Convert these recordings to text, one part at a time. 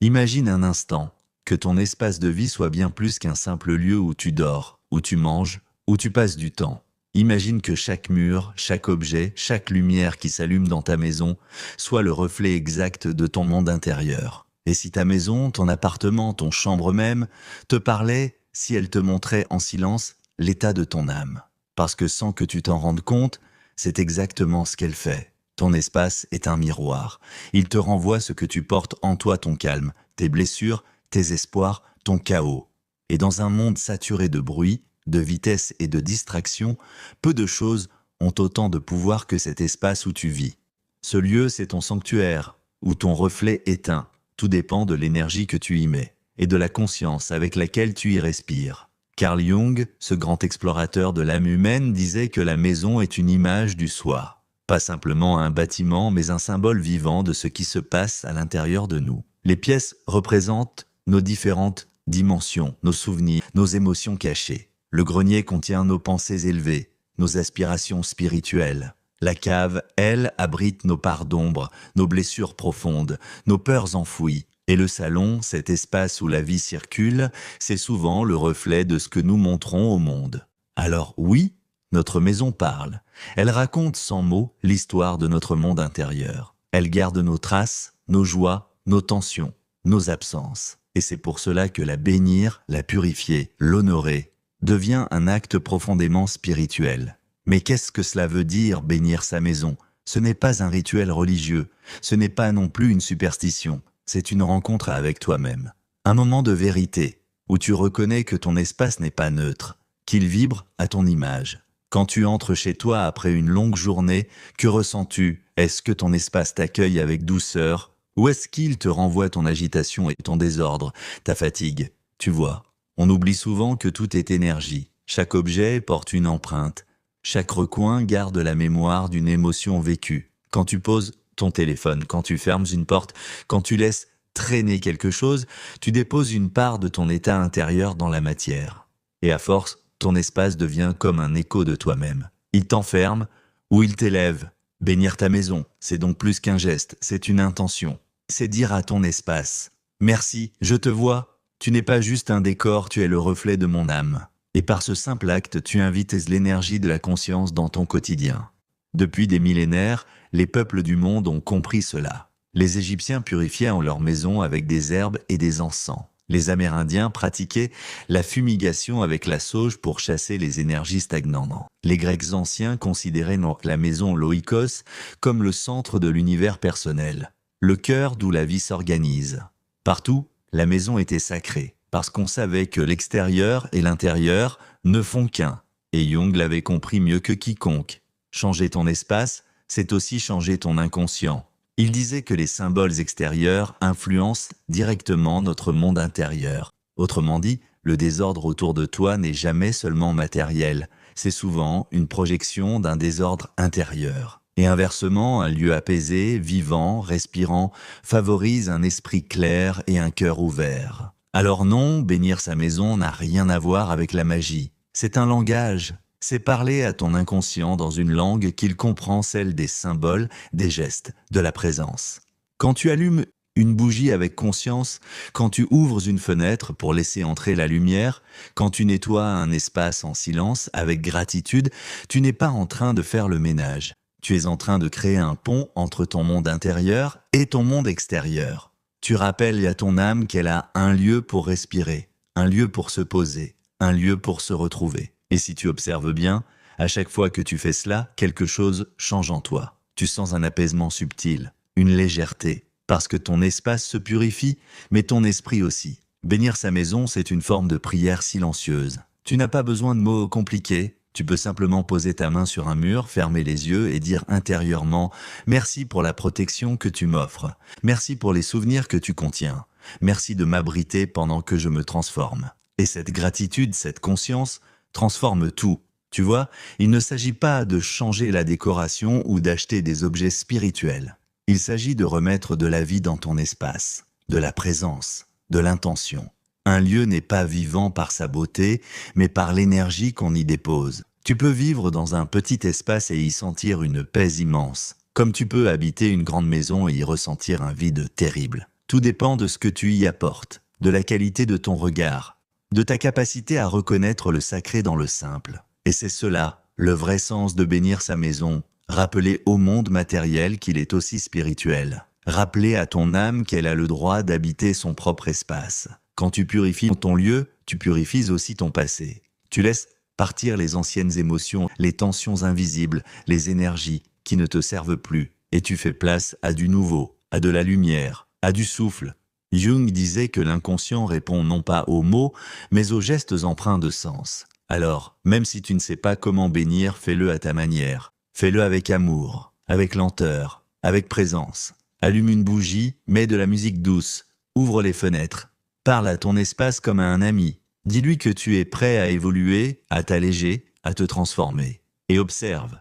Imagine un instant que ton espace de vie soit bien plus qu'un simple lieu où tu dors, où tu manges, où tu passes du temps. Imagine que chaque mur, chaque objet, chaque lumière qui s'allume dans ta maison soit le reflet exact de ton monde intérieur. Et si ta maison, ton appartement, ton chambre même, te parlait, si elle te montrait en silence l'état de ton âme. Parce que sans que tu t'en rendes compte, c'est exactement ce qu'elle fait. Ton espace est un miroir. Il te renvoie ce que tu portes en toi, ton calme, tes blessures, tes espoirs, ton chaos. Et dans un monde saturé de bruit, de vitesse et de distraction, peu de choses ont autant de pouvoir que cet espace où tu vis. Ce lieu, c'est ton sanctuaire, où ton reflet éteint. Tout dépend de l'énergie que tu y mets et de la conscience avec laquelle tu y respires. Carl Jung, ce grand explorateur de l'âme humaine, disait que la maison est une image du soi. Pas simplement un bâtiment, mais un symbole vivant de ce qui se passe à l'intérieur de nous. Les pièces représentent nos différentes dimensions, nos souvenirs, nos émotions cachées. Le grenier contient nos pensées élevées, nos aspirations spirituelles. La cave, elle, abrite nos parts d'ombre, nos blessures profondes, nos peurs enfouies. Et le salon, cet espace où la vie circule, c'est souvent le reflet de ce que nous montrons au monde. Alors oui, notre maison parle. Elle raconte sans mots l'histoire de notre monde intérieur. Elle garde nos traces, nos joies, nos tensions, nos absences. Et c'est pour cela que la bénir, la purifier, l'honorer, devient un acte profondément spirituel. Mais qu'est-ce que cela veut dire, bénir sa maison? Ce n'est pas un rituel religieux, ce n'est pas non plus une superstition, c'est une rencontre avec toi-même. Un moment de vérité, où tu reconnais que ton espace n'est pas neutre, qu'il vibre à ton image. Quand tu entres chez toi après une longue journée, que ressens-tu? Est-ce que ton espace t'accueille avec douceur? Ou est-ce qu'il te renvoie ton agitation et ton désordre, ta fatigue? Tu vois, on oublie souvent que tout est énergie. Chaque objet porte une empreinte. Chaque recoin garde la mémoire d'une émotion vécue. Quand tu poses ton téléphone, quand tu fermes une porte, quand tu laisses traîner quelque chose, tu déposes une part de ton état intérieur dans la matière. Et à force, ton espace devient comme un écho de toi-même. Il t'enferme ou il t'élève. Bénir ta maison, c'est donc plus qu'un geste, c'est une intention. C'est dire à ton espace « Merci, je te vois, tu n'es pas juste un décor, tu es le reflet de mon âme. » Et par ce simple acte, tu invites l'énergie de la conscience dans ton quotidien. Depuis des millénaires, les peuples du monde ont compris cela. Les Égyptiens purifiaient en leur maison avec des herbes et des encens. Les Amérindiens pratiquaient la fumigation avec la sauge pour chasser les énergies stagnantes. Les Grecs anciens considéraient donc la maison l'oikos comme le centre de l'univers personnel, le cœur d'où la vie s'organise. Partout, la maison était sacrée, parce qu'on savait que l'extérieur et l'intérieur ne font qu'un. Et Jung l'avait compris mieux que quiconque. Changer ton espace, c'est aussi changer ton inconscient. Il disait que les symboles extérieurs influencent directement notre monde intérieur. Autrement dit, le désordre autour de toi n'est jamais seulement matériel, c'est souvent une projection d'un désordre intérieur. Et inversement, un lieu apaisé, vivant, respirant, favorise un esprit clair et un cœur ouvert. Alors non, bénir sa maison n'a rien à voir avec la magie. C'est un langage. C'est parler à ton inconscient dans une langue qu'il comprend, celle des symboles, des gestes, de la présence. Quand tu allumes une bougie avec conscience, quand tu ouvres une fenêtre pour laisser entrer la lumière, quand tu nettoies un espace en silence avec gratitude, tu n'es pas en train de faire le ménage. Tu es en train de créer un pont entre ton monde intérieur et ton monde extérieur. Tu rappelles à ton âme qu'elle a un lieu pour respirer, un lieu pour se poser, un lieu pour se retrouver. Et si tu observes bien, à chaque fois que tu fais cela, quelque chose change en toi. Tu sens un apaisement subtil, une légèreté, parce que ton espace se purifie, mais ton esprit aussi. Bénir sa maison, c'est une forme de prière silencieuse. Tu n'as pas besoin de mots compliqués, tu peux simplement poser ta main sur un mur, fermer les yeux et dire intérieurement « Merci pour la protection que tu m'offres, merci pour les souvenirs que tu contiens, merci de m'abriter pendant que je me transforme. » Et cette gratitude, cette conscience, transforme tout. Tu vois, il ne s'agit pas de changer la décoration ou d'acheter des objets spirituels. Il s'agit de remettre de la vie dans ton espace, de la présence, de l'intention. Un lieu n'est pas vivant par sa beauté, mais par l'énergie qu'on y dépose. Tu peux vivre dans un petit espace et y sentir une paix immense, comme tu peux habiter une grande maison et y ressentir un vide terrible. Tout dépend de ce que tu y apportes, de la qualité de ton regard, de ta capacité à reconnaître le sacré dans le simple. Et c'est cela, le vrai sens de bénir sa maison, rappeler au monde matériel qu'il est aussi spirituel. Rappeler à ton âme qu'elle a le droit d'habiter son propre espace. Quand tu purifies ton lieu, tu purifies aussi ton passé. Tu laisses partir les anciennes émotions, les tensions invisibles, les énergies qui ne te servent plus, et tu fais place à du nouveau, à de la lumière, à du souffle. Jung disait que l'inconscient répond non pas aux mots, mais aux gestes empreints de sens. Alors, même si tu ne sais pas comment bénir, fais-le à ta manière. Fais-le avec amour, avec lenteur, avec présence. Allume une bougie, mets de la musique douce, ouvre les fenêtres. Parle à ton espace comme à un ami. Dis-lui que tu es prêt à évoluer, à t'alléger, à te transformer. Et observe.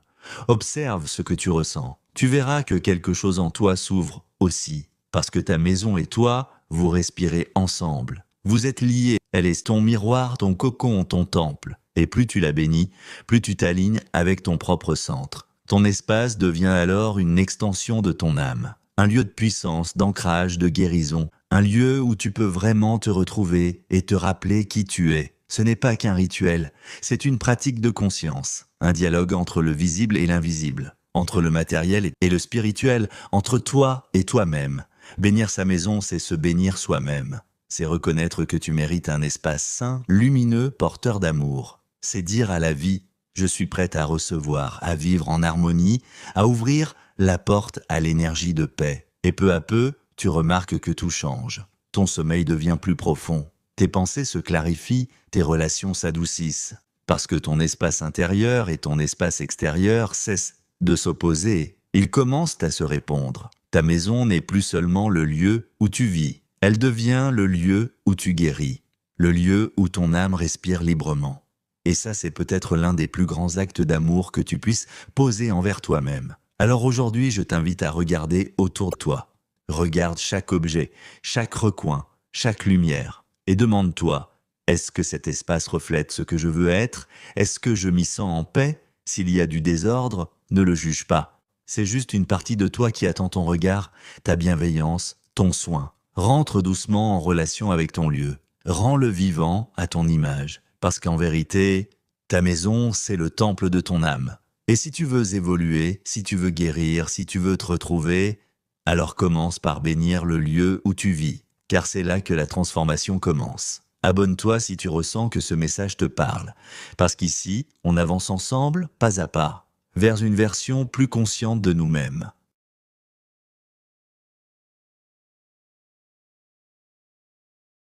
Observe ce que tu ressens. Tu verras que quelque chose en toi s'ouvre aussi. Parce que ta maison et toi, vous respirez ensemble. Vous êtes liés. Elle est ton miroir, ton cocon, ton temple. Et plus tu la bénis, plus tu t'alignes avec ton propre centre. Ton espace devient alors une extension de ton âme. Un lieu de puissance, d'ancrage, de guérison. Un lieu où tu peux vraiment te retrouver et te rappeler qui tu es. Ce n'est pas qu'un rituel, c'est une pratique de conscience. Un dialogue entre le visible et l'invisible. Entre le matériel et le spirituel. Entre toi et toi-même. Bénir sa maison, c'est se bénir soi-même. C'est reconnaître que tu mérites un espace sain, lumineux, porteur d'amour. C'est dire à la vie, je suis prête à recevoir, à vivre en harmonie, à ouvrir la porte à l'énergie de paix. Et peu à peu, tu remarques que tout change. Ton sommeil devient plus profond. Tes pensées se clarifient, tes relations s'adoucissent. Parce que ton espace intérieur et ton espace extérieur cessent de s'opposer. Ils commencent à se répondre. Ta maison n'est plus seulement le lieu où tu vis. Elle devient le lieu où tu guéris. Le lieu où ton âme respire librement. Et ça, c'est peut-être l'un des plus grands actes d'amour que tu puisses poser envers toi-même. Alors aujourd'hui, je t'invite à regarder autour de toi. Regarde chaque objet, chaque recoin, chaque lumière. Et demande-toi, est-ce que cet espace reflète ce que je veux être? Est-ce que je m'y sens en paix? S'il y a du désordre, ne le juge pas. C'est juste une partie de toi qui attend ton regard, ta bienveillance, ton soin. Rentre doucement en relation avec ton lieu. Rends-le vivant à ton image. Parce qu'en vérité, ta maison, c'est le temple de ton âme. Et si tu veux évoluer, si tu veux guérir, si tu veux te retrouver, alors commence par bénir le lieu où tu vis, car c'est là que la transformation commence. Abonne-toi si tu ressens que ce message te parle, parce qu'ici, on avance ensemble, pas à pas, vers une version plus consciente de nous-mêmes.